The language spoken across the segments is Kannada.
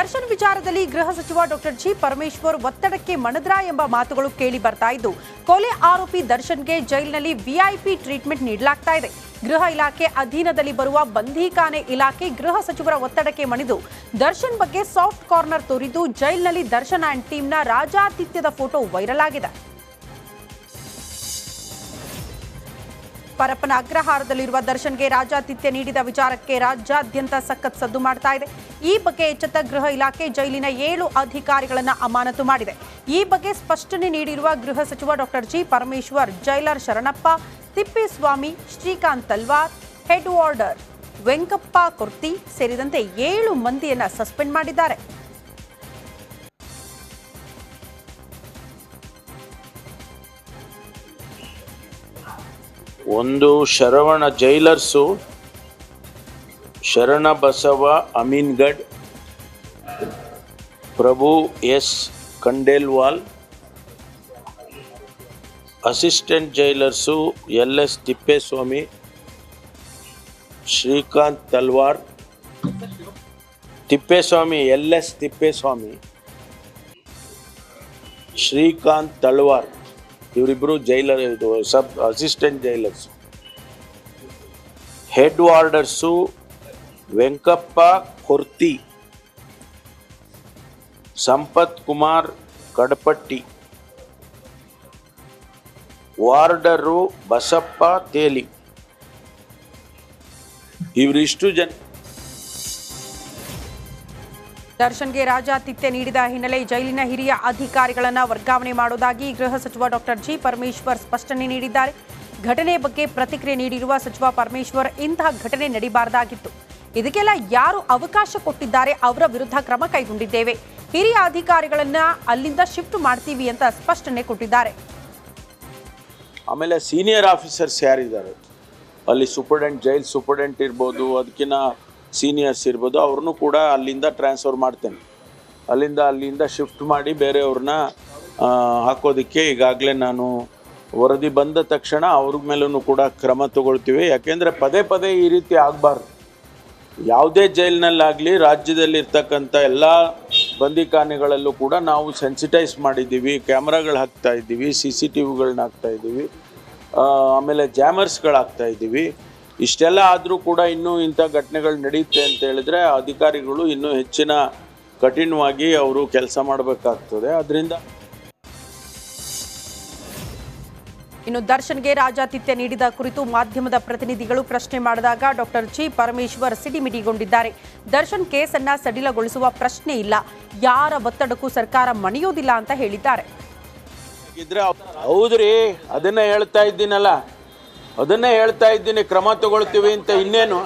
ದರ್ಶನ್ ವಿಚಾರದಲ್ಲಿ ಗೃಹ ಸಚಿವ ಡಾಕ್ಟರ್ ಜಿ ಪರಮೇಶ್ವರ್ ಒತ್ತಡಕ್ಕೆ ಮಣಿದ್ರಾ ಎಂಬ ಮಾತುಗಳು ಕೇಳಿ ಬರ್ತಾ ಇದ್ದು, ಕೊಲೆ ಆರೋಪಿ ದರ್ಶನ್ಗೆ ಜೈಲಿನಲ್ಲಿ ವಿಐಪಿ ಟ್ರೀಟ್ಮೆಂಟ್ ನೀಡಲಾಗ್ತಾ ಇದೆ. ಗೃಹ ಇಲಾಖೆ ಅಧೀನದಲ್ಲಿ ಬರುವ ಬಂಧೀಖಾನೆ ಇಲಾಖೆ ಗೃಹ ಸಚಿವರ ಒತ್ತಡಕ್ಕೆ ಮಣಿದು ದರ್ಶನ್ ಬಗ್ಗೆ ಸಾಫ್ಟ್ ಕಾರ್ನರ್ ತೋರಿದ್ದು, ಜೈಲಿನಲ್ಲಿ ದರ್ಶನ್ ಅಂಡ್ ಟೀಮ್ನ ರಾಜಾತಿಥ್ಯದ ಫೋಟೋ ವೈರಲ್ ಆಗಿದೆ. ಪರಪ್ಪನ ಅಗ್ರಹಾರದಲ್ಲಿರುವ ದರ್ಶನ್ಗೆ ರಾಜಾತಿಥ್ಯ ನೀಡಿದ ವಿಚಾರಕ್ಕೆ ರಾಜ್ಯಾದ್ಯಂತ ಸಖತ್ ಸದ್ದು ಮಾಡ್ತಾ ಇದೆ. ಈ ಬಗ್ಗೆ ಎಚ್ಚೆತ್ತ ಗೃಹ ಇಲಾಖೆ ಜೈಲಿನ 7 ಅಧಿಕಾರಿಗಳನ್ನು ಅಮಾನತು ಮಾಡಿದೆ. ಈ ಬಗ್ಗೆ ಸ್ಪಷ್ಟನೆ ನೀಡಿರುವ ಗೃಹ ಸಚಿವ doctor G Parameshwar jailer Sharanappa, Tippeswamy, Srikanth Talwar, head warder Venkappa Korti ಸೇರಿದಂತೆ 7 ಮಂದಿಯನ್ನ ಸಸ್ಪೆಂಡ್ ಮಾಡಿದ್ದಾರೆ. ಒಂದು Sharavana jailers Sharanabasava Aminagad, Prabhu S Khandelwal, assistant jailers L S. Tippeswamy, Srikanth Talwar, L S. Tippeswamy, Srikanth Talwar ಇವರಿಬ್ಬರು ಜೈಲರ್, ಇದು sub assistant jailers. Head warders Venkappa Korti, Sampath Kumar Kadapatti, ವಾರ್ಡರು ಬಸಪ್ಪ ತೇಲಿ. ಇವರಿಷ್ಟು ಜನ ದರ್ಶನ್ಗೆ ರಾಜಾತಿಥ್ಯ ನೀಡಿದ ಹಿನ್ನೆಲೆ ಜೈಲಿನ ಹಿರಿಯ ಅಧಿಕಾರಿಗಳನ್ನು ವರ್ಗಾವಣೆ ಮಾಡುವುದಾಗಿ ಗೃಹ ಸಚಿವ ಡಾಕ್ಟರ್ ಜಿ ಪರಮೇಶ್ವರ್ ಸ್ಪಷ್ಟನೆ ನೀಡಿದ್ದಾರೆ. ಘಟನೆ ಬಗ್ಗೆ ಪ್ರತಿಕ್ರಿಯೆ ನೀಡಿರುವ ಸಚಿವ ಪರಮೇಶ್ವರ್, ಇಂತಹ ಘಟನೆ ನಡೀಬಾರದಾಗಿತ್ತು. ಇದಕ್ಕೆಲ್ಲ ಯಾರು ಅವಕಾಶ ಕೊಟ್ಟಿದ್ದಾರೆ ಅವರ ವಿರುದ್ಧ ಕ್ರಮ ಕೈಗೊಂಡಿದ್ದೇವೆ. ಹಿರಿಯ ಅಧಿಕಾರಿಗಳನ್ನ ಅಲ್ಲಿಂದ ಶಿಫ್ಟ್ ಮಾಡ್ತೀವಿ ಅಂತ ಸ್ಪಷ್ಟನೆ ಕೊಟ್ಟಿದ್ದಾರೆ. ಆಮೇಲೆ ಸೀನಿಯರ್ ಆಫೀಸರ್ಸ್ ಯಾರಿದ್ದಾರೆ ಅಲ್ಲಿ, ಜೈಲ್ ಸೂಪರ್ಡೆಂಟ್ ಇರ್ಬೋದು, ಅದಕ್ಕಿಂತ ಸೀನಿಯರ್ಸ್ ಇರ್ಬೋದು, ಅವ್ರನ್ನೂ ಕೂಡ ಅಲ್ಲಿಂದ ಟ್ರಾನ್ಸ್ಫರ್ ಮಾಡ್ತೇನೆ. ಅಲ್ಲಿಂದ ಶಿಫ್ಟ್ ಮಾಡಿ ಬೇರೆಯವ್ರನ್ನ ಹಾಕೋದಕ್ಕೆ ಈಗಾಗಲೇ ನಾನು ವರದಿ ಬಂದ ತಕ್ಷಣ ಅವ್ರ ಮೇಲೂ ಕೂಡ ಕ್ರಮ ತಗೊಳ್ತೀವಿ. ಯಾಕೆಂದರೆ ಪದೇ ಈ ರೀತಿ ಆಗಬಾರ್ದು. ಯಾವುದೇ ಜೈಲಿನಲ್ಲಾಗಲಿ ರಾಜ್ಯದಲ್ಲಿರ್ತಕ್ಕಂಥ ಎಲ್ಲ ಬಂದಿಖಾನೆಗಳಲ್ಲೂ ಕೂಡ ನಾವು ಸೆನ್ಸಿಟೈಸ್ ಮಾಡಿದ್ದೀವಿ, ಕ್ಯಾಮ್ರಾಗಳು ಹಾಕ್ತಾ ಇದ್ದೀವಿ, CCTVಗಳನ್ನ ಹಾಕ್ತಾ ಇದ್ದೀವಿ, ಆಮೇಲೆ ಜಾಮರ್ಸ್ಗಳು ಇದ್ದೀವಿ. ಇಷ್ಟೆಲ್ಲ ಆದರೂ ಕೂಡ ಇನ್ನೂ ಇಂಥ ಘಟನೆಗಳು ನಡೆಯುತ್ತೆ ಅಂತ ಹೇಳಿದ್ರೆ ಅಧಿಕಾರಿಗಳು ಇನ್ನೂ ಹೆಚ್ಚಿನ ಕಠಿಣವಾಗಿ ಅವರು ಕೆಲಸ ಮಾಡಬೇಕಾಗ್ತದೆ. ಅದರಿಂದ ಇನ್ನು ದರ್ಶನ್ಗೆ ರಾಜಾತಿಥ್ಯ ನೀಡಿದ ಕುರಿತು ಮಾಧ್ಯಮದ ಪ್ರತಿನಿಧಿಗಳು ಪ್ರಶ್ನೆ ಮಾಡಿದಾಗ ಡಾಕ್ಟರ್ ಜಿ ಪರಮೇಶ್ವರ್ ಸಿಡಿಮಿಡಿಗೊಂಡಿದ್ದಾರೆ. ದರ್ಶನ್ ಕೇಸನ್ನ ಸಡಿಲಗೊಳಿಸುವ ಪ್ರಶ್ನೆ ಇಲ್ಲ, ಯಾರ ಒತ್ತಡಕ್ಕೂ ಸರ್ಕಾರ ಮಣಿಯೋದಿಲ್ಲ ಅಂತ ಹೇಳಿದ್ದಾರೆ. ಹೌದ್ರಿ, ಅದನ್ನೇ ಹೇಳ್ತಾ ಇದ್ದೀನಿ, ಕ್ರಮ ತಗೊಳ್ತೀವಿ ಅಂತ. ಇನ್ನೇನು,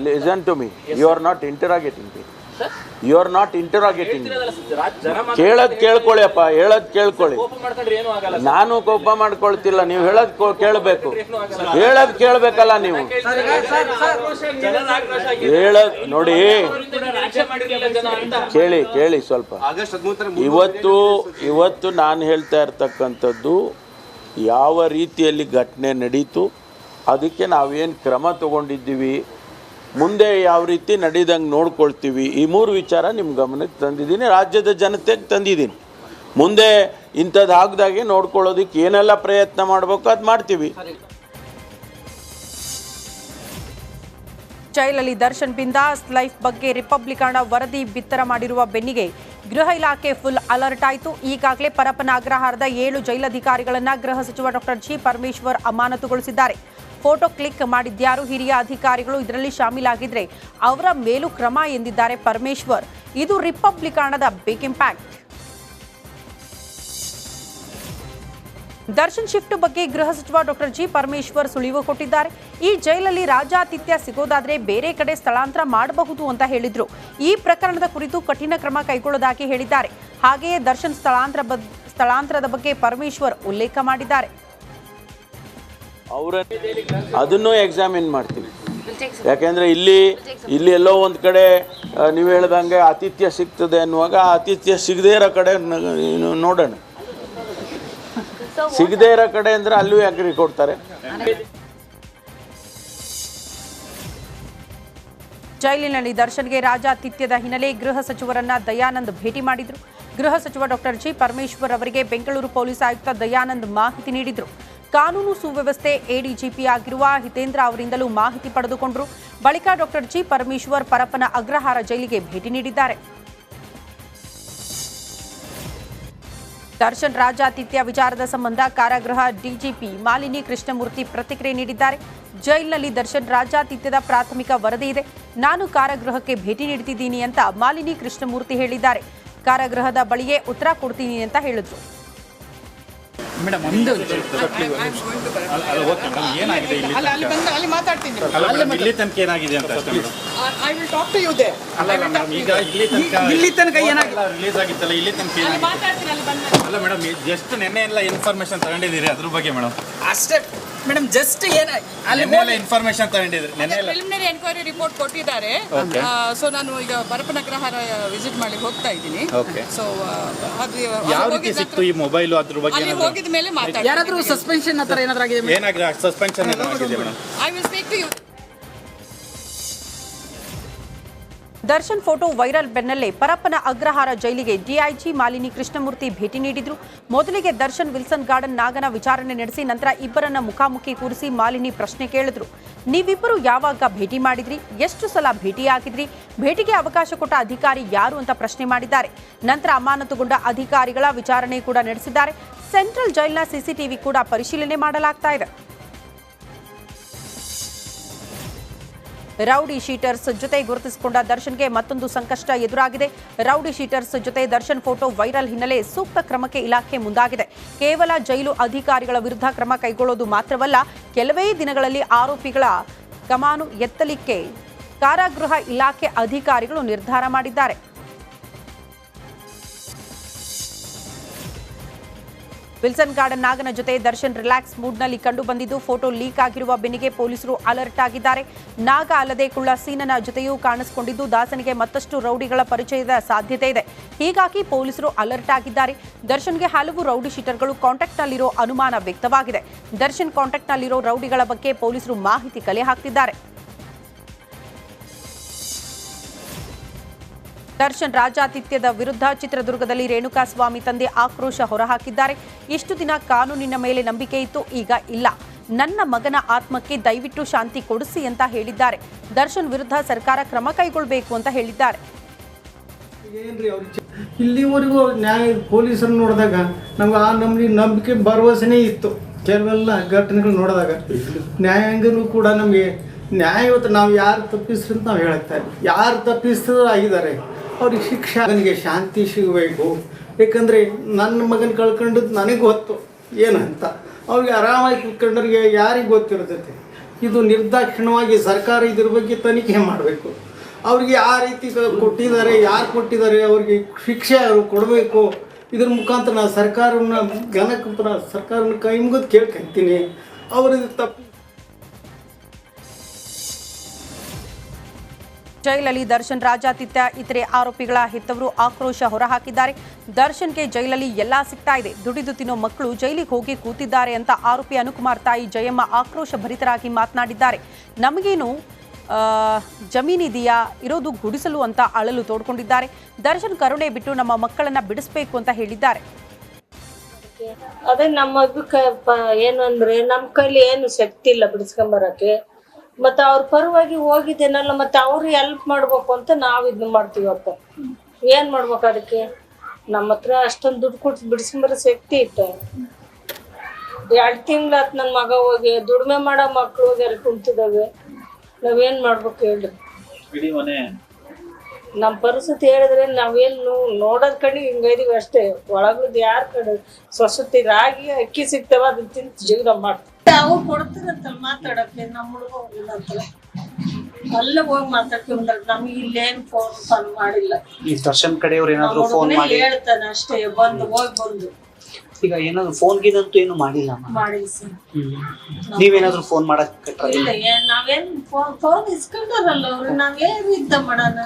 listen to me, you are not interrogating me. ಕೇಳೋದ್ ಕೇಳ್ಕೊಳ್ಳಿ ಅಪ್ಪ, ಹೇಳೋದ್ ಕೇಳ್ಕೊಳ್ಳಿ. ನಾನು ಕೋಪ ಮಾಡ್ಕೊಳ್ತಿಲ್ಲ, ನೀವು ಹೇಳೋದ್ ಕೇಳಬೇಕು. ಹೇಳೋದ್ ಕೇಳ್ಬೇಕಲ್ಲ ನೀವು. ಹೇಳೋದ್ ನೋಡಿ, ಕೇಳಿ ಸ್ವಲ್ಪ. ಇವತ್ತು ನಾನು ಹೇಳ್ತಾ ಇರ್ತಕ್ಕಂಥದ್ದು ಯಾವ ರೀತಿಯಲ್ಲಿ ಘಟನೆ ನಡೀತು, ಅದಕ್ಕೆ ನಾವೇನು ಕ್ರಮ ತಗೊಂಡಿದ್ದೀವಿ, ಮುಂದೆ ಯಾವ ರೀತಿ ನಡೀದಂಗೆ ನೋಡ್ಕೊಳ್ತೀವಿ, ಈ 3 ವಿಚಾರ ನಿಮ್ಮ ಗಮನಕ್ಕೆ ತಂದಿದ್ದೀನಿ, ರಾಜ್ಯದ ಜನತೆಗೆ ತಂದಿದ್ದೀನಿ. ಮುಂದೆ ಇಂಥದ್ದು ಆಗದಾಗೆ ನೋಡ್ಕೊಳ್ಳೋದಕ್ಕೆ ಏನೆಲ್ಲ ಪ್ರಯತ್ನ ಮಾಡಬೇಕು ಅದು ಮಾಡ್ತೀವಿ. ಜೈಲಲ್ಲಿ ದರ್ಶನ್ ಬಿಂದಾಸ್ ಲೈಫ್ ಬಗ್ಗೆ ರಿಪಬ್ಲಿಕನ್ ವರದಿ ಬಿತ್ತರ ಮಾಡಿರುವ ಬೆನ್ನಿಗೆ ಗೃಹ ಇಲಾಖೆ ಫುಲ್ ಅಲರ್ಟ್ ಆಯಿತು. ಈಗಾಗಲೇ ಪರಪ್ಪನ ಅಗ್ರಹಾರದ 7 ಜೈಲಧಿಕಾರಿಗಳನ್ನು ಗೃಹ ಸಚಿವ ಡಾಕ್ಟರ್ ಜಿ ಪರಮೇಶ್ವರ್ ಅಮಾನತುಗೊಳಿಸಿದ್ದಾರೆ. ಫೋಟೋ ಕ್ಲಿಕ್ ಮಾಡಿದ್ಯಾರು ಹಿರಿಯ ಅಧಿಕಾರಿಗಳು ಇದರಲ್ಲಿ ಶಾಮೀಲಾಗಿದ್ರೆ ಅವರ ಮೇಲೂ ಕ್ರಮ ಎಂದಿದ್ದಾರೆ ಪರಮೇಶ್ವರ್. ಇದು ರಿಪಬ್ಲಿಕನದ ಬಿಗ್ ಇಂಪ್ಯಾಕ್ಟ್. ದರ್ಶನ್ ಶಿಫ್ಟ್ ಬಗ್ಗೆ ಗೃಹ ಸಚಿವ ಡಾಕ್ಟರ್ ಜಿ ಪರಮೇಶ್ವರ್ ಸುಳಿವು ಕೊಟ್ಟಿದ್ದಾರೆ. ಈ ಜೈಲಲ್ಲಿ ರಾಜಾತಿಥ್ಯ ಸಿಗೋದಾದ್ರೆ ಬೇರೆ ಕಡೆ ಸ್ಥಳಾಂತರ ಮಾಡಬಹುದು ಅಂತ ಹೇಳಿದ್ರು. ಈ ಪ್ರಕರಣದ ಕುರಿತು ಕಠಿಣ ಕ್ರಮ ಕೈಗೊಳ್ಳೋದಾಗಿ ಹೇಳಿದ್ದಾರೆ. ಹಾಗೆಯೇ ದರ್ಶನ್ ಸ್ಥಳಾಂತರದ ಬಗ್ಗೆ ಪರಮೇಶ್ವರ್ ಉಲ್ಲೇಖ ಮಾಡಿದ್ದಾರೆ. ಅದನ್ನು ಎಕ್ಸಾಮಿನ್ ಮಾಡ್ತೀವಿ. ಯಾಕೆಂದರೆ ಇಲ್ಲಿ ಎಲ್ಲೋ ಒಂದು ಕಡೆ ನೀವು ಹೇಳ್ದಂಗೆ ಆತಿಥ್ಯ ಸಿಗ್ತದೆ ಅನ್ನುವಾಗ ಆತಿಥ್ಯ ಸಿಗದೇ ಇರೋ ಕಡೆ ನೋಡೋಣ. ಸಿಗದೇ ಇರೋ ಕಡೆ ಅಂದರೆ ಅಲ್ಲೂ ಯಾಕ್ರಿ ಕೊಡ್ತಾರೆ. ಜೈಲಿನಲ್ಲಿ ದರ್ಶನ್ಗೆ ರಾಜಾತಿಥ್ಯದ ಹಿನ್ನೆಲೆ ಗೃಹ ಸಚಿವರನ್ನ ದಯಾನಂದ್ ಭೇಟಿ ಮಾಡಿದ್ರು. ಗೃಹ ಸಚಿವ ಡಾಕ್ಟರ್ ಜಿ ಪರಮೇಶ್ವರ್ ಅವರಿಗೆ ಬೆಂಗಳೂರು ಪೊಲೀಸ್ ಆಯುಕ್ತ ದಯಾನಂದ್ ಮಾಹಿತಿ ನೀಡಿದ್ರು. ಕಾನೂನು ಸುವ್ಯವಸ್ಥೆ ಎಡಿಜಿಪಿ ಆಗಿರುವ ಹಿತೇಂದ್ರ ಅವರಿಂದಲೂ ಮಾಹಿತಿ ಪಡೆದುಕೊಂಡರು. ಬಳಿಕ ಡಾಕ್ಟರ್ ಜಿ ಪರಮೇಶ್ವರ್ ಪರಪ್ಪನ ಅಗ್ರಹಾರ ಜೈಲಿಗೆ ಭೇಟಿ ನೀಡಿದ್ದಾರೆ. ದರ್ಶನ್ ರಾಜಾತಿಥ್ಯ ವಿಚಾರದ ಸಂಬಂಧ ಕಾರಾಗೃಹ ಡಿಜಿಪಿ ಮಾಲಿನಿ ಕೃಷ್ಣಮೂರ್ತಿ ಪ್ರತಿಕ್ರಿಯೆ ನೀಡಿದ್ದಾರೆ. ಜೈಲಿನಲ್ಲಿ ದರ್ಶನ್ ರಾಜಾತಿಥ್ಯದ ಪ್ರಾಥಮಿಕ ವರದಿ ಇದೆ. ನಾನು ಕಾರಾಗೃಹಕ್ಕೆ ಭೇಟಿ ನೀಡುತ್ತಿದ್ದೀನಿ ಅಂತ ಮಾಲಿನಿ ಕೃಷ್ಣಮೂರ್ತಿ ಹೇಳಿದ್ದಾರೆ. ಕಾರಾಗೃಹದ ಬಳಿಯೇ ಉತ್ತರ ಕೊಡ್ತೀನಿ ಅಂತ ಹೇಳಿದ್ರು. ಮೇಡಮ್ ಅಲ್ಲಿ ಮಾತಾಡ್ತೀನಿ. ಇಲ್ಲಿ ತನಕ ಏನಾಗಿದೆ ಅಂತ ಅಷ್ಟೇ madam. I will talk to you ದೇ. ಅಲ್ಲ ಮೇಡಮ್, ಈಗ ಇಲ್ಲಿ ತನಕ ಏನಾಗಿಲ್ಲ, ರಿಲೀಸ್ ಆಗಿತ್ತಲ್ಲ, ಇಲ್ಲಿ ತನಕ ಅಲ್ಲ ಮೇಡಮ್, ಜಸ್ಟ್ ನೆನ್ನೆ ಎಲ್ಲ ಇನ್ಫಾರ್ಮೇಶನ್ ತಗೊಂಡಿದ್ದೀರಿ ಅದ್ರ ಬಗ್ಗೆ ಮೇಡಮ್. ಅಷ್ಟೇ ಮೇಡಮ್, ಜಸ್ಟ್ ನೆನ್ನೆ ಇನ್ಫಾರ್ಮೇಶನ್ ತಗೊಂಡಿದ್ರಿ, ನೆನ್ನೆ ಪ್ರಿಲಿಮಿನರಿ ಎನ್ಕ್ವೈರಿ ರಿಪೋರ್ಟ್ ಕೊಟ್ಟಿದ್ದಾರೆ. ಸೊ ನಾನು ಈಗ ಪರಪ್ಪನ ಅಗ್ರಹಾರ ವಿಸಿಟ್ ಮಾಡಿ ಹೋಗ್ತಾ ಇದ್ದೀನಿ. ಸೊ ಅದು ಯಾವ ರೀತಿ ಸಿಕ್ತು ಈ ಮೊಬೈಲ್, ಅದ್ರ ಬಗ್ಗೆ ಅಲ್ಲಿ ಹೋಗಿದ ಮೇಲೆ ಮಾತಾಡಿ. ಯಾರಾದ್ರೂ ಸಸ್ಪೆನ್ಷನ್ ಆತರ ಏನಾದ್ರೂ ಆಗಿದೆ? ಏನಾಗಿದೆ, ಸಸ್ಪೆನ್ಷನ್ ಆಗಿದೆ madam. I will speak to you. Darshan photo viral ಬೆನ್ನಲ್ಲೇ ಪರಪ್ಪನ ಅಗ್ರಹಾರ ಜೈಲಿಗೆ ಡಿಐಜಿ ಮಾಲಿನಿ ಕೃಷ್ಣಮೂರ್ತಿ ಭೇಟಿ ನೀಡಿದ್ರು. ಮೊದಲಿಗೆ ದರ್ಶನ್ ವಿಲ್ಸನ್ ಗಾರ್ಡನ್ ನಾಗನ ವಿಚಾರಣೆ ನಡೆಸಿ ನಂತರ ಇಬ್ಬರನ್ನ ಮುಖಾಮುಖಿ ಕೂರಿಸಿ ಮಾಲಿನಿ ಪ್ರಶ್ನೆ ಕೇಳಿದ್ರು. ನೀವಿಬ್ಬರು ಯಾವಾಗ ಭೇಟಿ ಮಾಡಿದ್ರಿ? ಎಷ್ಟು ಸಲ ಭೇಟಿಯಾಗಿದ್ರಿ? ಭೇಟಿಗೆ ಅವಕಾಶ ಕೊಟ್ಟ ಅಧಿಕಾರಿ ಯಾರು ಅಂತ ಪ್ರಶ್ನೆ ಮಾಡಿದ್ದಾರೆ. ನಂತರ ಅಮಾನತುಗೊಂಡ ಅಧಿಕಾರಿಗಳ ವಿಚಾರಣೆ ಕೂಡ ನಡೆಸಿದ್ದಾರೆ. ಸೆಂಟ್ರಲ್ ಜೈಲ್ನ ಸಿಸಿಟಿವಿ ಕೂಡ ಪರಿಶೀಲನೆ ಮಾಡಲಾಗ್ತಾ ಇದೆ. ರೌಡಿ ಶೀಟರ್ಸ್ ಜೊತೆ ಗುರುತಿಸಿಕೊಂಡ ದರ್ಶನ್ಗೆ ಮತ್ತೊಂದು ಸಂಕಷ್ಟ ಎದುರಾಗಿದೆ. ರೌಡಿ ಶೀಟರ್ಸ್ ಜೊತೆ ದರ್ಶನ್ ಫೋಟೋ ವೈರಲ್ ಹಿನ್ನೆಲೆ ಸೂಕ್ತ ಕ್ರಮಕ್ಕೆ ಇಲಾಖೆ ಮುಂದಾಗಿದೆ. ಕೇವಲ ಜೈಲು ಅಧಿಕಾರಿಗಳ ವಿರುದ್ಧ ಕ್ರಮ ಕೈಗೊಳ್ಳೋದು ಮಾತ್ರವಲ್ಲ, ಕೆಲವೇ ದಿನಗಳಲ್ಲಿ ಆರೋಪಿಗಳ ಕಮಾನು ಎತ್ತಲಿಕ್ಕೆ ಕಾರಾಗೃಹ ಇಲಾಖೆ ಅಧಿಕಾರಿಗಳು ನಿರ್ಧಾರ ಮಾಡಿದ್ದಾರೆ. ವಿಲ್ಸನ್ ಗಾರ್ಡನ್ ನಾಗನ ಜೊತೆ ದರ್ಶನ್ ರಿಲ್ಯಾಕ್ಸ್ ಮೂಡ್ನಲ್ಲಿ ಕಂಡು ಬಂದಿದ್ದು ಫೋಟೋ ಲೀಕ್ ಆಗಿರುವ ಬೆನ್ನಿಗೆ ಪೊಲೀಸರು ಅಲರ್ಟ್ ಆಗಿದ್ದಾರೆ. ನಾಗ ಅಲ್ಲದೆ ಕುಳ್ಳ ಸೀನನ ಜೊತೆಯೂ ಕಾಣಿಸಿಕೊಂಡಿದ್ದು ದಾಸನಿಗೆ ಮತ್ತಷ್ಟು ರೌಡಿಗಳ ಪರಿಚಯದ ಸಾಧ್ಯತೆ ಇದೆ. ಹೀಗಾಗಿ ಪೊಲೀಸರು ಅಲರ್ಟ್ ಆಗಿದ್ದಾರೆ. ದರ್ಶನ್ಗೆ ಹಲವು ರೌಡಿ ಶೀಟರ್ಗಳು ಕಾಂಟ್ಯಾಕ್ಟ್ನಲ್ಲಿರೋ ಅನುಮಾನ ವ್ಯಕ್ತವಾಗಿದೆ. ದರ್ಶನ್ ಕಾಂಟ್ಯಾಕ್ಟ್ನಲ್ಲಿರೋ ರೌಡಿಗಳ ಬಗ್ಗೆ ಪೊಲೀಸರು ಮಾಹಿತಿ ಕಲೆ ಹಾಕ್ತಿದ್ದಾರೆ. ದರ್ಶನ್ ರಾಜಾತಿಥ್ಯದ ವಿರುದ್ಧ ಚಿತ್ರದುರ್ಗದಲ್ಲಿ ರೇಣುಕಾಸ್ವಾಮಿ ತಂದೆ ಆಕ್ರೋಶ ಹೊರಹಾಕಿದ್ದಾರೆ. ಇಷ್ಟು ದಿನ ಕಾನೂನಿನ ಮೇಲೆ ನಂಬಿಕೆ ಇತ್ತು, ಈಗ ಇಲ್ಲ. ನನ್ನ ಮಗನ ಆತ್ಮಕ್ಕೆ ದಯವಿಟ್ಟು ಶಾಂತಿ ಕೊಡಿಸಿ ಅಂತ ಹೇಳಿದ್ದಾರೆ. ದರ್ಶನ್ ವಿರುದ್ಧ ಸರ್ಕಾರ ಕ್ರಮ ಕೈಗೊಳ್ಳಬೇಕು ಅಂತ ಹೇಳಿದ್ದಾರೆ. ಇಲ್ಲಿವರೆಗೂ ನ್ಯಾಯ ಪೊಲೀಸರು ನೋಡಿದಾಗ ನಮ್ಗೆ ಆ ನಂಬಿಕೆ ಭರವಸೆನೇ ಇತ್ತು. ಕೆಲವೆಲ್ಲ ಘಟನೆಗಳು ನೋಡಿದಾಗ ನ್ಯಾಯಾಂಗನೂ ಕೂಡ ನಮಗೆ ನ್ಯಾಯ ಇವತ್ತು ನಾವು ಯಾರು ತಪ್ಪಿಸ್ರು ಅಂತ ನಾವು ಹೇಳ್ತಾ ಇದ್ದೀವಿ. ಯಾರು ತಪ್ಪಿಸಿದ್ರು ಆಗಿದ್ದಾರೆ, ಅವ್ರಿಗೆ ಶಿಕ್ಷೆ, ನನಗೆ ಶಾಂತಿ ಸಿಗಬೇಕು. ಯಾಕಂದರೆ ನನ್ನ ಮಗನ ಕಳ್ಕೊಂಡದ್ದು ನನಗೆ ಗೊತ್ತು ಏನಂತ. ಅವ್ರಿಗೆ ಆರಾಮಾಗಿ ಕುತ್ಕೊಂಡ್ರಿಗೆ ಯಾರಿಗೆ ಗೊತ್ತಿರ್ತೈತೆ. ಇದು ನಿರ್ದಾಕ್ಷಿಣ್ಯವಾಗಿ ಸರ್ಕಾರ ಇದ್ರ ಬಗ್ಗೆ ತನಿಖೆ ಮಾಡಬೇಕು. ಅವ್ರಿಗೆ ಆ ರೀತಿ ಕೊಟ್ಟಿದ್ದಾರೆ, ಯಾರು ಕೊಟ್ಟಿದ್ದಾರೆ, ಅವ್ರಿಗೆ ಶಿಕ್ಷೆ ಅವರು ಕೊಡಬೇಕು. ಇದ್ರ ಮುಖಾಂತರ ನಾನು ಸರ್ಕಾರನ ಸರ್ಕಾರನ ಕೈ ಮುಗಿದು ಕೇಳ್ಕೊಂತೀನಿ. ಅವ್ರಿಗೆ ತಪ್ಪು ಜೈಲಲ್ಲಿ ದರ್ಶನ್ ರಾಜಾತಿಥ್ಯ ಇತರೆ ಆರೋಪಿಗಳ ಹೆತ್ತವರು ಆಕ್ರೋಶ ಹೊರಹಾಕಿದ್ದಾರೆ. ದರ್ಶನ್ಗೆ ಜೈಲಲ್ಲಿ ಎಲ್ಲಾ ಸಿಗ್ತಾ ಇದೆ, ದುಡಿದು ತಿನ್ನೋ ಮಕ್ಕಳು ಜೈಲಿಗೆ ಹೋಗಿ ಕೂತಿದ್ದಾರೆ ಅಂತ ಆರೋಪಿ ಅನುಕುಮಾರ್ ತಾಯಿ ಜಯಮ್ಮ ಆಕ್ರೋಶ ಭರಿತರಾಗಿ ಮಾತನಾಡಿದ್ದಾರೆ. ನಮಗೇನು ಜಮೀನಿದೆಯಾ, ಇರೋದು ಗುಡಿಸಲು ಅಂತ ಅಳಲು ತೋಡ್ಕೊಂಡಿದ್ದಾರೆ. ದರ್ಶನ್ ಕರುಣೆ ಬಿಟ್ಟು ನಮ್ಮ ಮಕ್ಕಳನ್ನ ಬಿಡಿಸಬೇಕು ಅಂತ ಹೇಳಿದ್ದಾರೆ. ಅದೇ ನಮ್ಮ ಏನು ಅಂದ್ರೆ ನಮ್ಮ ಕೈಲಿ ಏನು ಶಕ್ತಿ ಇಲ್ಲ ಬಿಡಿಸ್ಕೊಂಬರಕ್ಕೆ. ಮತ್ತೆ ಅವ್ರ ಪರವಾಗಿ ಹೋಗಿದ್ದೇನಲ್ಲ, ಮತ್ತೆ ಅವ್ರಿಗೆ ಹೆಲ್ಪ್ ಮಾಡ್ಬೇಕು ಅಂತ ನಾವು ಇದನ್ನ ಮಾಡ್ತೀವಪ್ಪ. ಏನ್ ಮಾಡ್ಬೇಕು ಅದಕ್ಕೆ? ನಮ್ಮ ಹತ್ರ ಅಷ್ಟೊಂದು ದುಡ್ಡು ಕೊಟ್ಟು ಬಿಡಿಸ್ಕೊಂಬರೋ ಶಕ್ತಿ ಇತ್ತು. 2 ತಿಂಗಳಾತ್ ನನ್ನ ಮಗ ಹೋಗಿ ದುಡಿಮೆ ಮಾಡೋ ಮಕ್ಳು ಹೋಗಿ ಅಲ್ಲಿ ಕುಂತಿದ್ದಾವೆ. ನಾವೇನ್ ಮಾಡ್ಬೇಕು ಹೇಳಿ? ನಮ್ಮ ಪರಿಸ್ಥಿತಿ ಹೇಳಿದ್ರೆ ನಾವೇನು ನೋಡೋದ್ ಕಡೆ ಹಿಂಗೈದೀವಿ ಅಷ್ಟೇ. ಒಳಗದ್ ಯಾರ ಕಡೆ ಸ್ವಸತಿ ರಾಗಿ ಅಕ್ಕಿ ಸಿಗ್ತಾವ ಅದನ್ನ ತಿಂದು ಜೀವನ ಮಾಡ್ತೀವಿ. ಅವ್ರು ಕೊಡ್ತಾರಂತಲ್ಲ ಮಾತಾಡಕ್ಕೆ, ನಮ್ಮ ಹುಡುಗ ಹೋಗಿಲ್ಲ ಅಲ್ಲೇ ಹೋಗಿ ಮಾತಾಡ್ಕೊಂಡ್ರೆ ನಮ್ಗೆ ಇಲ್ಲೇನು ಫೋನ್ ಮಾಡಿಲ್ಲ. ಈ ದರ್ಶನ್ ಕಡೆಯವ್ರು ಏನಾದ್ರು ಫೋನ್ ಮಾಡಿ ಹೇಳ್ತಾನೆ ಅಷ್ಟೇ, ಬಂದು ಬಂದು. ಈಗ ಏನಾದ್ರು ಫೋನ್ ಗಿದಂತೂ ಏನು ಮಾಡಿಲ್ಲ ಮಾಡಿಲ್ಲ ಸರ್. ನೀವೇನಾದ್ರು ಫೋನ್ ಮಾಡಕ್ ಇಲ್ಲ, ನಾವೇನ್ ಫೋನ್ ಇಸ್ಕೊಂಡಾರಲ್ಲ ಅವ್ರು, ನಾವೇನು ಇದ್ದ ಮಾಡೋಣ.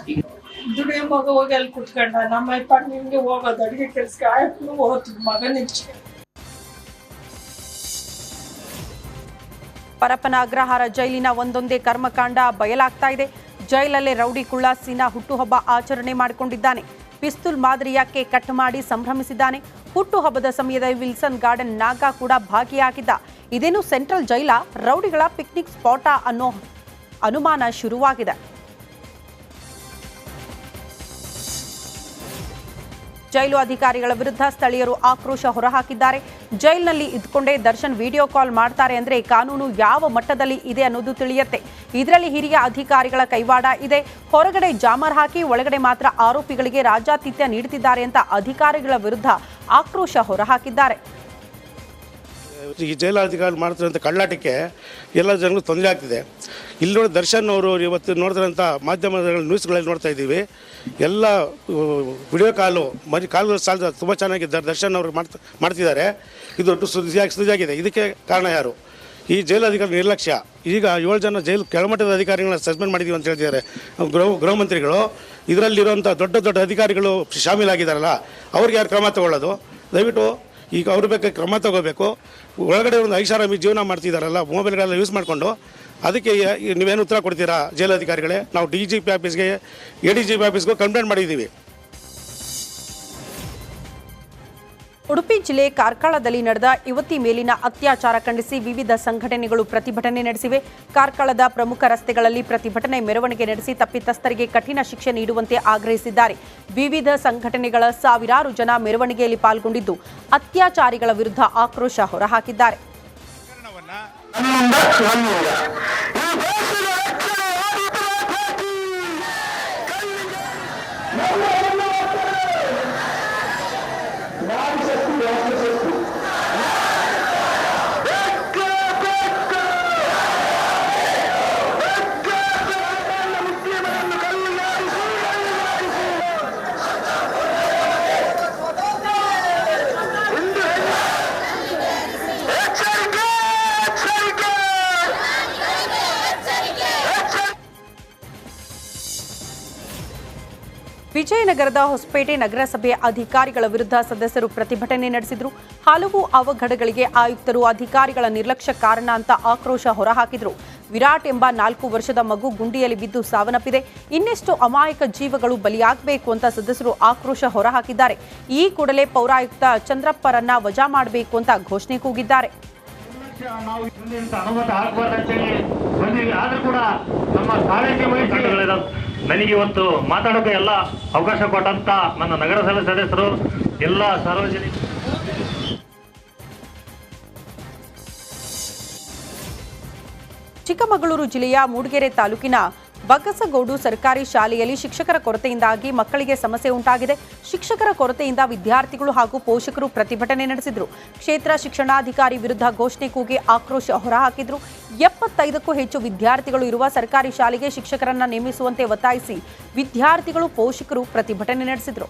ದುಡಿಯೋ ಮಗ ಹೋಗಿ ಅಲ್ಲಿ ಕುತ್ಕೊಂಡ, ನಮ್ಮ ಅಪ್ಪ ನಿಮ್ಗೆ ಹೋಗೋದು ಅಡಿಗೆ ಕೆಲ್ಸಕ್ಕೆ ಆಯ್ತು ಹೋಗ್ತದ ಮಗನ ಇಚ್ಛೆ. ಪರಪ್ಪನ ಅಗ್ರಹಾರ ಜೈಲಿನ ಒಂದೊಂದೇ ಕರ್ಮಕಾಂಡ ಬಯಲಾಗ್ತಾ ಇದೆ. ಜೈಲಲ್ಲೇ ರೌಡಿ ಕುಳ್ಳ ಸೀನಾ ಹುಟ್ಟುಹಬ್ಬ ಆಚರಣೆ ಮಾಡಿಕೊಂಡಿದ್ದಾನೆ. ಪಿಸ್ತೂಲ್ ಮಾದರಿಯ ಕೇಕ್ ಕಟ್ ಮಾಡಿ ಸಂಭ್ರಮಿಸಿದ್ದಾನೆ. ಹುಟ್ಟುಹಬ್ಬದ ಸಮಯದಲ್ಲಿ ವಿಲ್ಸನ್ ಗಾರ್ಡನ್ ನಾಗ ಕೂಡ ಭಾಗಿಯಾಗಿದ್ದ. ಇದೇನು ಸೆಂಟ್ರಲ್ ಜೈಲ, ರೌಡಿಗಳ ಪಿಕ್ನಿಕ್ ಸ್ಪಾಟಾ ಅನ್ನೋ ಅನುಮಾನ ಶುರುವಾಗಿದೆ. ಜೈಲು ಅಧಿಕಾರಿಗಳ ವಿರುದ್ಧ ಸ್ಥಳೀಯರು ಆಕ್ರೋಶ ಹೊರಹಾಕಿದ್ದಾರೆ. ಜೈಲಿನಲ್ಲಿ ಇದ್ಕೊಂಡೇ ದರ್ಶನ್ ವಿಡಿಯೋ ಕಾಲ್ ಮಾಡ್ತಾರೆ ಅಂದ್ರೆ ಕಾನೂನು ಯಾವ ಮಟ್ಟದಲ್ಲಿ ಇದೆ ಅನ್ನೋದು ತಿಳಿಯುತ್ತೆ. ಇದರಲ್ಲಿ ಹಿರಿಯ ಅಧಿಕಾರಿಗಳ ಕೈವಾಡ ಇದೆ. ಹೊರಗಡೆ ಜಾಮರ್ ಹಾಕಿ ಒಳಗಡೆ ಮಾತ್ರ ಆರೋಪಿಗಳಿಗೆ ರಾಜಾತಿಥ್ಯ ನೀಡುತ್ತಿದ್ದಾರೆ ಅಂತ ಅಧಿಕಾರಿಗಳ ವಿರುದ್ಧ ಆಕ್ರೋಶ ಹೊರಹಾಕಿದ್ದಾರೆ. ಈ ಜೈಲಾಧಿಕಾರಿ ಮಾಡ್ತಿರೋಂಥ ಕಳ್ಳಾಟಕ್ಕೆ ಎಲ್ಲ ಜನಗಳು ತೊಂದರೆ ಆಗ್ತಿದೆ. ಇಲ್ಲಿ ನೋಡಿ ದರ್ಶನ್ ಅವರು ಇವತ್ತು ನೋಡ್ತಿರೋಂಥ ಮಾಧ್ಯಮಗಳ ನ್ಯೂಸ್ಗಳಲ್ಲಿ ನೋಡ್ತಾ ಇದ್ದೀವಿ. ಎಲ್ಲ ವಿಡಿಯೋ ಕಾಲ್ಗಳು ಸಾಲ ತುಂಬ ಚೆನ್ನಾಗಿದ್ದಾರೆ. ದರ್ಶನ್ ಅವರು ಮಾಡ್ತಿದ್ದಾರೆ. ಇದು ದೊಡ್ಡ ಸುದ್ದಿಯಾಗಿದೆ. ಇದಕ್ಕೆ ಕಾರಣ ಯಾರು? ಈ ಜೈಲಾಧಿಕಾರಿ ನಿರ್ಲಕ್ಷ್ಯ. ಈಗ 7 ಜನ ಜೈಲು ಕೆಳಮಟ್ಟದ ಅಧಿಕಾರಿಗಳನ್ನ ಸಸ್ಪೆಂಡ್ ಮಾಡಿದ್ದೀವಿ ಅಂತ ಹೇಳ್ತಿದ್ದಾರೆ ಗೃಹ ಮಂತ್ರಿಗಳು. ಇದರಲ್ಲಿರುವಂಥ ದೊಡ್ಡ ದೊಡ್ಡ ಅಧಿಕಾರಿಗಳು ಶಾಮೀಲಾಗಿದ್ದಾರಲ್ಲ, ಅವ್ರಿಗೆ ಯಾರು ಕ್ರಮ ತಗೊಳ್ಳೋದು? ದಯವಿಟ್ಟು ಈಗ ಅವ್ರ ಬಗ್ಗೆ ಕ್ರಮ ತಗೋಬೇಕು. ಒಳಗಡೆ ಒಂದು ಐಷಾರಾಮಿ ಜೀವನ ಮಾಡ್ತಿದ್ದಾರಲ್ಲ, ಮೊಬೈಲ್ಗಳೆಲ್ಲ ಯೂಸ್ ಮಾಡಿಕೊಂಡು, ಅದಕ್ಕೆ ನೀವೇನು ಉತ್ತರ ಕೊಡ್ತೀರಾ ಜೈಲಾಧಿಕಾರಿಗಳೇ? ನಾವು DGP ಆಫೀಸ್ಗೆ, ADGP ಆಫೀಸ್ಗೂ ಕಂಪ್ಲೇಂಟ್ ಮಾಡಿದ್ದೀವಿ. ಉಡುಪಿ ಜಿಲ್ಲೆ ಕಾರ್ಕಳದಲ್ಲಿ ನಡೆದ ಯುವತಿ ಮೇಲಿನ ಅತ್ಯಾಚಾರ ಖಂಡಿಸಿ ವಿವಿಧ ಸಂಘಟನೆಗಳು ಪ್ರತಿಭಟನೆ ನಡೆಸಿವೆ. ಕಾರ್ಕಳದ ಪ್ರಮುಖ ರಸ್ತೆಗಳಲ್ಲಿ ಪ್ರತಿಭಟನೆ ಮೆರವಣಿಗೆ ನಡೆಸಿ ತಪ್ಪಿತಸ್ಥರಿಗೆ ಕಠಿಣ ಶಿಕ್ಷೆ ನೀಡುವಂತೆ ಆಗ್ರಹಿಸಿದ್ದಾರೆ. ವಿವಿಧ ಸಂಘಟನೆಗಳ ಸಾವಿರಾರು ಜನ ಮೆರವಣಿಗೆಯಲ್ಲಿ ಪಾಲ್ಗೊಂಡಿದ್ದು ಅತ್ಯಾಚಾರಿಗಳ ವಿರುದ್ಧ ಆಕ್ರೋಶ ಹೊರಹಾಕಿದ್ದಾರೆ. ವಿಜಯನಗರದ ಹೊಸಪೇಟೆ ನಗರಸಭೆ ಅಧಿಕಾರಿಗಳ ವಿರುದ್ಧ ಸದಸ್ಯರು ಪ್ರತಿಭಟನೆ ನಡೆಸಿದರು. ಹಲವು ಅವಘಡಗಳಿಗೆ ಆಯುಕ್ತರು ಅಧಿಕಾರಿಗಳ ನಿರ್ಲಕ್ಷ್ಯ ಕಾರಣ ಅಂತ ಆಕ್ರೋಶ ಹೊರಹಾಕಿದರು. ವಿರಾಟ್ ಎಂಬ 4 ವರ್ಷದ ಮಗು ಗುಂಡಿಯಲ್ಲಿ ಬಿದ್ದು ಸಾವನ್ನಪ್ಪಿದೆ. ಇನ್ನೆಷ್ಟು ಅಮಾಯಕ ಜೀವಗಳು ಬಲಿಯಾಗಬೇಕು ಅಂತ ಸದಸ್ಯರು ಆಕ್ರೋಶ ಹೊರಹಾಕಿದ್ದಾರೆ. ಈ ಕೂಡಲೇ ಪೌರಾಯುಕ್ತ ಚಂದ್ರಪ್ಪರನ್ನ ವಜಾ ಮಾಡಬೇಕು ಅಂತ ಘೋಷಣೆ ಕೂಗಿದ್ದಾರೆ. ನನಗೆ ಇವತ್ತು ಮಾತಾಡೋಕೆ ಎಲ್ಲ ಅವಕಾಶ ಕೊಟ್ಟಂತ ನನ್ನ ನಗರಸಭೆ ಸದಸ್ಯರು, ಎಲ್ಲ ಸಾರ್ವಜನಿಕ ಚಿಕ್ಕಮಗಳೂರು ಜಿಲ್ಲೆಯ ಮೂಡಿಗೆರೆ ತಾಲೂಕಿನ ಬಗಸಗೋಡು ಸರ್ಕಾರಿ ಶಾಲೆಯಲ್ಲಿ ಶಿಕ್ಷಕರ ಕೊರತೆಯಿಂದಾಗಿ ಮಕ್ಕಳಿಗೆ ಸಮಸ್ಯೆ ಉಂಟಾಗಿದೆ. ಶಿಕ್ಷಕರ ಕೊರತೆಯಿಂದ ವಿದ್ಯಾರ್ಥಿಗಳು ಹಾಗೂ ಪೋಷಕರು ಪ್ರತಿಭಟನೆ ನಡೆಸಿದರು. ಕ್ಷೇತ್ರ ಶಿಕ್ಷಣಾಧಿಕಾರಿ ವಿರುದ್ಧ ಘೋಷಣೆ ಕೂಗಿ ಆಕ್ರೋಶ ಹೊರಹಾಕಿದರು. 75ಕ್ಕೂ ಹೆಚ್ಚು ವಿದ್ಯಾರ್ಥಿಗಳು ಇರುವ ಸರ್ಕಾರಿ ಶಾಲೆಗೆ ಶಿಕ್ಷಕರನ್ನ ನೇಮಿಸುವಂತೆ ಒತ್ತಾಯಿಸಿ ವಿದ್ಯಾರ್ಥಿಗಳು ಪೋಷಕರು ಪ್ರತಿಭಟನೆ ನಡೆಸಿದರು.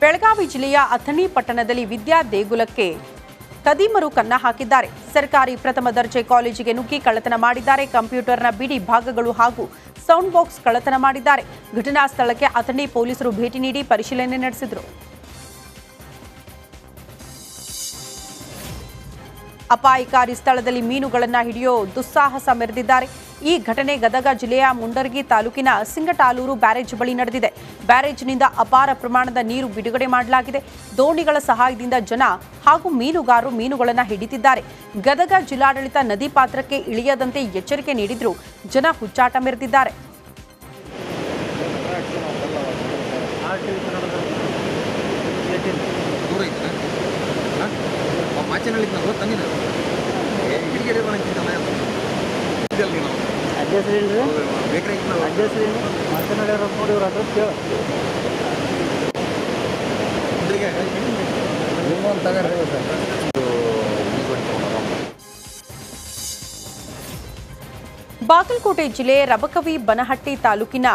ಬೆಳಗಾವಿ ಜಿಲ್ಲೆಯ ಅಥಣಿ ಪಟ್ಟಣದಲ್ಲಿ ವಿದ್ಯಾ ದೇಗುಲಕ್ಕೆ ಕದೀಮರು ಕನ್ನ ಹಾಕಿದ್ದಾರೆ. ಸರ್ಕಾರಿ ಪ್ರಥಮ ದರ್ಜೆ ಕಾಲೇಜಿಗೆ ನುಗ್ಗಿ ಕಳ್ಳತನ ಮಾಡಿದ್ದಾರೆ. ಕಂಪ್ಯೂಟರ್ನ ಬಿಡಿ ಭಾಗಗಳು ಹಾಗೂ ಸೌಂಡ್ ಬಾಕ್ಸ್ ಕಳ್ಳತನ ಮಾಡಿದ್ದಾರೆ. ಘಟನಾ ಸ್ಥಳಕ್ಕೆ ಅಥಣಿ ಪೊಲೀಸರು ಭೇಟಿ ನೀಡಿ ಪರಿಶೀಲನೆ ನಡೆಸಿದರು. ಅಪಾಯಕಾರಿ ಸ್ಥಳದಲ್ಲಿ ಮೀನುಗಳನ್ನು ಹಿಡಿಯೋ ದುಸ್ಸಾಹಸ ಮೆರೆದಿದ್ದಾರೆ. ಈ ಘಟನೆ ಗದಗ ಜಿಲ್ಲೆಯ ಮುಂಡರಗಿ ತಾಲೂಕಿನ ಸಿಂಗಟಾಲೂರು ಬ್ಯಾರೇಜ್ ಬಳಿ ನಡೆದಿದೆ. ಬ್ಯಾರೇಜ್ನಿಂದ ಅಪಾರ ಪ್ರಮಾಣದ ನೀರು ಬಿಡುಗಡೆ ಮಾಡಲಾಗಿದೆ. ದೋಣಿಗಳ ಸಹಾಯದಿಂದ ಜನ ಹಾಗೂ ಮೀನುಗಾರರು ಮೀನುಗಳನ್ನು ಹಿಡಿದಿದ್ದಾರೆ. ಗದಗ ಜಿಲ್ಲಾಡಳಿತ ನದಿ ಪಾತ್ರಕ್ಕೆ ಇಳಿಯದಂತೆ ಎಚ್ಚರಿಕೆ ನೀಡಿದ್ರು ಜನ ಹುಚ್ಚಾಟ ಮೆರೆದಿದ್ದಾರೆ. ಬಾಗಲಕೋಟೆ ಜಿಲ್ಲೆ ರಬಕವಿ ಬನಹಟ್ಟಿ ತಾಲೂಕಿನ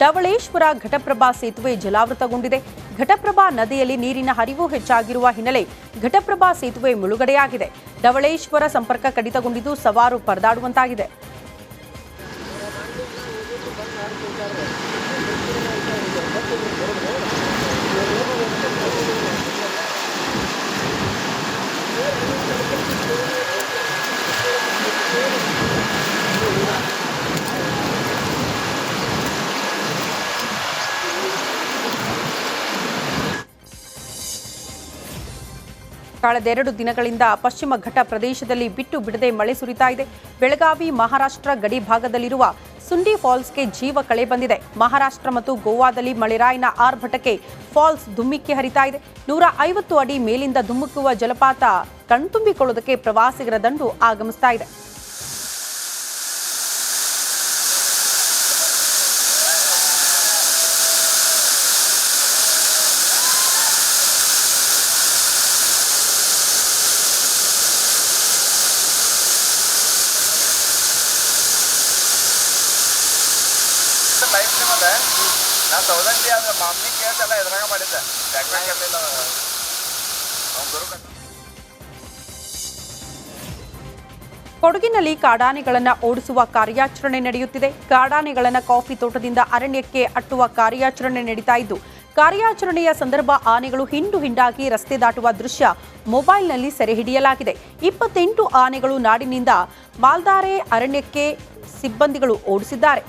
ಡವಳೇಶ್ವರ ಘಟಪ್ರಭಾ ಸೇತುವೆ ಜಲಾವೃತಗೊಂಡಿದೆ. ಘಟಪ್ರಭಾ ನದಿಯಲ್ಲಿ ನೀರಿನ ಹರಿವು ಹೆಚ್ಚಾಗಿರುವ ಹಿನ್ನೆಲೆ ಘಟಪ್ರಭಾ ಸೇತುವೆ ಮುಳುಗಡೆಯಾಗಿದೆ. ಡವಳೇಶ್ವರ ಸಂಪರ್ಕ ಕಡಿತಗೊಂಡಿದ್ದು ಸವಾರು ಪರದಾಡುವಂತಾಗಿದೆ. ಕಳೆದ 2 ದಿನಗಳಿಂದ ಪಶ್ಚಿಮ ಘಟ್ಟ ಪ್ರದೇಶದಲ್ಲಿ ಬಿಟ್ಟು ಬಿಡದೆ ಮಳೆ ಸುರಿತಾ ಇದೆ. ಬೆಳಗಾವಿ ಮಹಾರಾಷ್ಟ್ರ ಗಡಿ ಭಾಗದಲ್ಲಿರುವ ಸುಂಡಿ ಫಾಲ್ಸ್ಗೆ ಜೀವ ಕಳೆ ಬಂದಿದೆ. ಮಹಾರಾಷ್ಟ್ರ ಮತ್ತು ಗೋವಾದಲ್ಲಿ ಮಳೆರಾಯಿನ ಆರ್ಭಟಕ್ಕೆ ಫಾಲ್ಸ್ ಧುಮ್ಮಿಕ್ಕಿ ಹರಿತಾ ಇದೆ. 150 ಅಡಿ ಮೇಲಿಂದ ಧುಮುಕುವ ಜಲಪಾತ ಕಣ್ತುಂಬಿಕೊಳ್ಳುವುದಕ್ಕೆ ಪ್ರವಾಸಿಗರ ದಂಡು ಆಗಮಿಸ್ತಾ ಇದೆ. ಕೊಡಗಿನಲ್ಲಿ ಕಾಡಾನೆಗಳನ್ನು ಓಡಿಸುವ ಕಾರ್ಯಾಚರಣೆ ನಡೆಯುತ್ತಿದೆ. ಕಾಡಾನೆಗಳನ್ನು ಕಾಫಿ ತೋಟದಿಂದ ಅರಣ್ಯಕ್ಕೆ ಅಟ್ಟುವ ಕಾರ್ಯಾಚರಣೆ ನಡೀತಾ ಇದ್ದು, ಕಾರ್ಯಾಚರಣೆಯ ಸಂದರ್ಭ ಆನೆಗಳು ಹಿಂಡು ಹಿಂಡಾಗಿ ರಸ್ತೆ ದಾಟುವ ದೃಶ್ಯ ಮೊಬೈಲ್ನಲ್ಲಿ ಸೆರೆ ಹಿಡಿಯಲಾಗಿದೆ. 28 ಆನೆಗಳು ನಾಡಿನಿಂದ ಮಾಲ್ದಾರೆ ಅರಣ್ಯಕ್ಕೆ ಸಿಬ್ಬಂದಿಗಳು ಓಡಿಸಿದ್ದಾರೆ.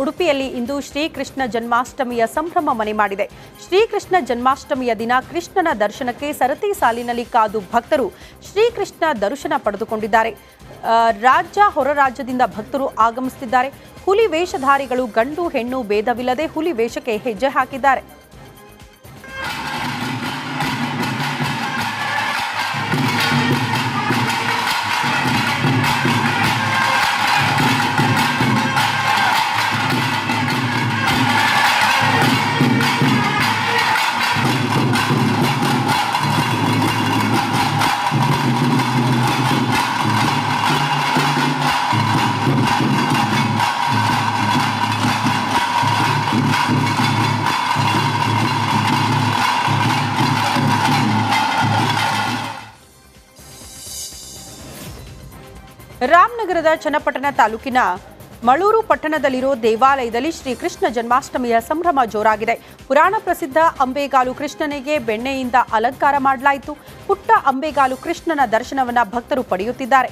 ಉಡುಪಿಯಲ್ಲಿ ಇಂದು ಶ್ರೀಕೃಷ್ಣ ಜನ್ಮಾಷ್ಟಮಿಯ ಸಂಭ್ರಮ ಮನೆ ಮಾಡಿದೆ. ಶ್ರೀಕೃಷ್ಣ ಜನ್ಮಾಷ್ಟಮಿಯ ದಿನ ಕೃಷ್ಣನ ದರ್ಶನಕ್ಕೆ ಸರತಿ ಸಾಲಿನಲ್ಲಿ ಕಾದು ಭಕ್ತರು ಶ್ರೀಕೃಷ್ಣ ದರ್ಶನ ಪಡೆದುಕೊಂಡಿದ್ದಾರೆ. ರಾಜ್ಯ ಹೊರ ರಾಜ್ಯದಿಂದ ಭಕ್ತರು ಆಗಮಿಸುತ್ತಿದ್ದಾರೆ. ಹುಲಿ ವೇಷಧಾರಿಗಳು ಗಂಡು ಹೆಣ್ಣು ಭೇದವಿಲ್ಲದೆ ಹುಲಿ ವೇಷಕ್ಕೆ ಹೆಜ್ಜೆ ಹಾಕಿದ್ದಾರೆ. ರಾಮನಗರದ ಚನ್ನಪಟ್ಟಣ ತಾಲೂಕಿನ ಮಳೂರು ಪಟ್ಟಣದಲ್ಲಿರೋ ದೇವಾಲಯದಲ್ಲಿ ಶ್ರೀಕೃಷ್ಣ ಜನ್ಮಾಷ್ಟಮಿಯ ಸಂಭ್ರಮ ಜೋರಾಗಿದೆ. ಪುರಾಣ ಪ್ರಸಿದ್ಧ ಅಂಬೇಗಾಲು ಕೃಷ್ಣನಿಗೆ ಬೆಣ್ಣೆಯಿಂದ ಅಲಂಕಾರ ಮಾಡಲಾಯಿತು. ಪುಟ್ಟ ಅಂಬೇಗಾಲು ಕೃಷ್ಣನ ದರ್ಶನವನ್ನ ಭಕ್ತರು ಪಡೆಯುತ್ತಿದ್ದಾರೆ.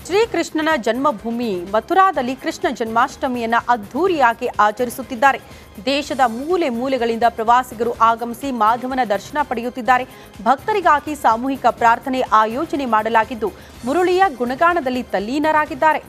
ಶ್ರೀಕೃಷ್ಣನ ಜನ್ಮಭೂಮಿ ಮಥುರಾದಲ್ಲಿ ಕೃಷ್ಣ ಜನ್ಮಾಷ್ಟಮಿಯನ್ನು ಅದ್ಧೂರಿಯಾಗಿ ಆಚರಿಸುತ್ತಿದ್ದಾರೆ. ದೇಶದ ಮೂಲೆ ಮೂಲೆಗಳಿಂದ ಪ್ರವಾಸಿಗರು ಆಗಮಿಸಿ ಮಾಧವನ ದರ್ಶನ ಪಡೆಯುತ್ತಿದ್ದಾರೆ. ಭಕ್ತರಿಗಾಗಿ ಸಾಮೂಹಿಕ ಪ್ರಾರ್ಥನೆ ಆಯೋಜನೆ ಮಾಡಲಾಗಿದ್ದು, ಮುರುಳಿಯ ಗುಣಗಾನದಲ್ಲಿ ತಲ್ಲೀನರಾಗಿದ್ದಾರೆ.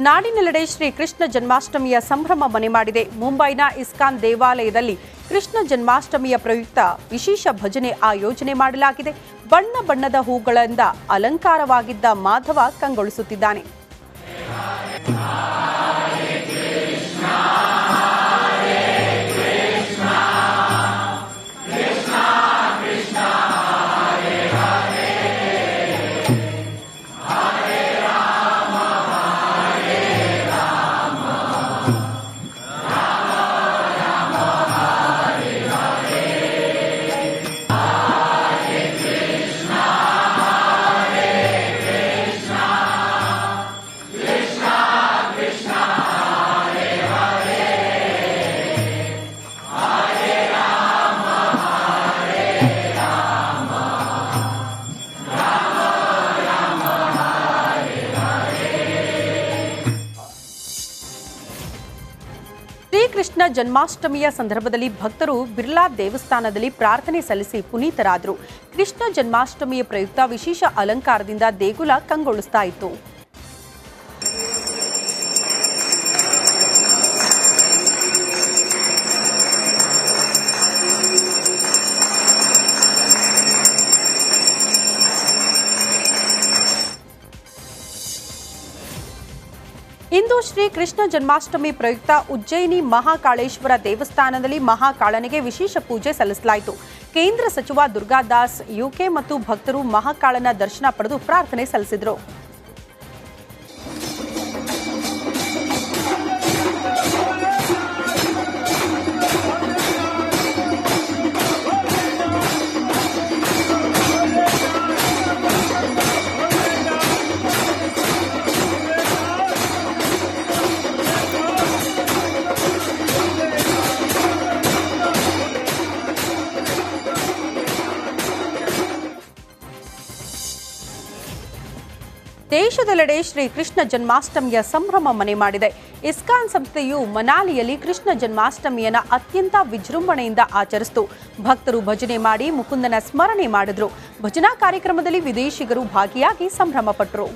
ನಾಡಿನೆಲ್ಲೆಡೆ ಶ್ರೀಕೃಷ್ಣ ಜನ್ಮಾಷ್ಟಮಿಯ ಸಂಭ್ರಮ ಮನೆ ಮಾಡಿದೆ. ಮುಂಬೈನ ಇಸ್ಕಾನ್ ದೇವಾಲಯದಲ್ಲಿ ಕೃಷ್ಣ ಜನ್ಮಾಷ್ಟಮಿಯ ಪ್ರಯುಕ್ತ ವಿಶೇಷ ಭಜನೆ ಆಯೋಜನೆ ಮಾಡಲಾಗಿದೆ. ಬಣ್ಣ ಬಣ್ಣದ ಹೂಗಳಿಂದ ಅಲಂಕಾರವಾಗಿದ್ದ ಮಾಧವ ಕಂಗೊಳಿಸುತ್ತಿದ್ದಾನೆ. ಶ್ರೀಕೃಷ್ಣ ಜನ್ಮಾಷ್ಟಮಿಯ ಸಂದರ್ಭದಲ್ಲಿ ಭಕ್ತರು ಬಿರ್ಲಾ ದೇವಸ್ಥಾನದಲ್ಲಿ ಪ್ರಾರ್ಥನೆ ಸಲ್ಲಿಸಿ ಪುನೀತರಾದರು. ಕೃಷ್ಣ ಜನ್ಮಾಷ್ಟಮಿಯ ಪ್ರಯುಕ್ತ ವಿಶೇಷ ಅಲಂಕಾರದಿಂದ ದೇಗುಲ ಕಂಗೊಳಿಸ್ತಾ ಇತ್ತು. ಇಂದು ಶ್ರೀ ಕೃಷ್ಣ ಜನ್ಮಾಷ್ಟಮಿ ಪ್ರಯುಕ್ತ ಉಜ್ಜಯಿನಿ ಮಹಾಕಾಳೇಶ್ವರ ದೇವಸ್ಥಾನದಲ್ಲಿ ಮಹಾಕಾಳನಿಗೆ ವಿಶೇಷ ಪೂಜೆ ಸಲ್ಲಿಸಲಾಯಿತು. ಕೇಂದ್ರ ಸಚಿವ ದುರ್ಗಾದಾಸ್ ಯುಕೆ ಮತ್ತು ಭಕ್ತರು ಮಹಾಕಾಳನ ದರ್ಶನ ಪಡೆದು ಪ್ರಾರ್ಥನೆ ಸಲ್ಲಿಸಿದರು. ದೇಶದೆಲ್ಲೆಡೆ ಶ್ರೀ ಕೃಷ್ಣ ಜನ್ಮಾಷ್ಟಮಿಯ ಸಂಭ್ರಮ ಮನೆ ಮಾಡಿದೆ. ಇಸ್ಕಾನ್ ಸಂಸ್ಥೆಯು ಮನಾಲಿಯಲ್ಲಿ ಕೃಷ್ಣ ಜನ್ಮಾಷ್ಟಮಿಯನ್ನು ಅತ್ಯಂತ ವಿಜೃಂಭಣೆಯಿಂದ ಆಚರಿಸಿತು. ಭಕ್ತರು ಭಜನೆ ಮಾಡಿ ಮುಕುಂದನ ಸ್ಮರಣೆ ಮಾಡಿದ್ರು. ಭಜನಾ ಕಾರ್ಯಕ್ರಮದಲ್ಲಿ ವಿದೇಶಿಗರು ಭಾಗಿಯಾಗಿ ಸಂಭ್ರಮ ಪಟ್ಟರು.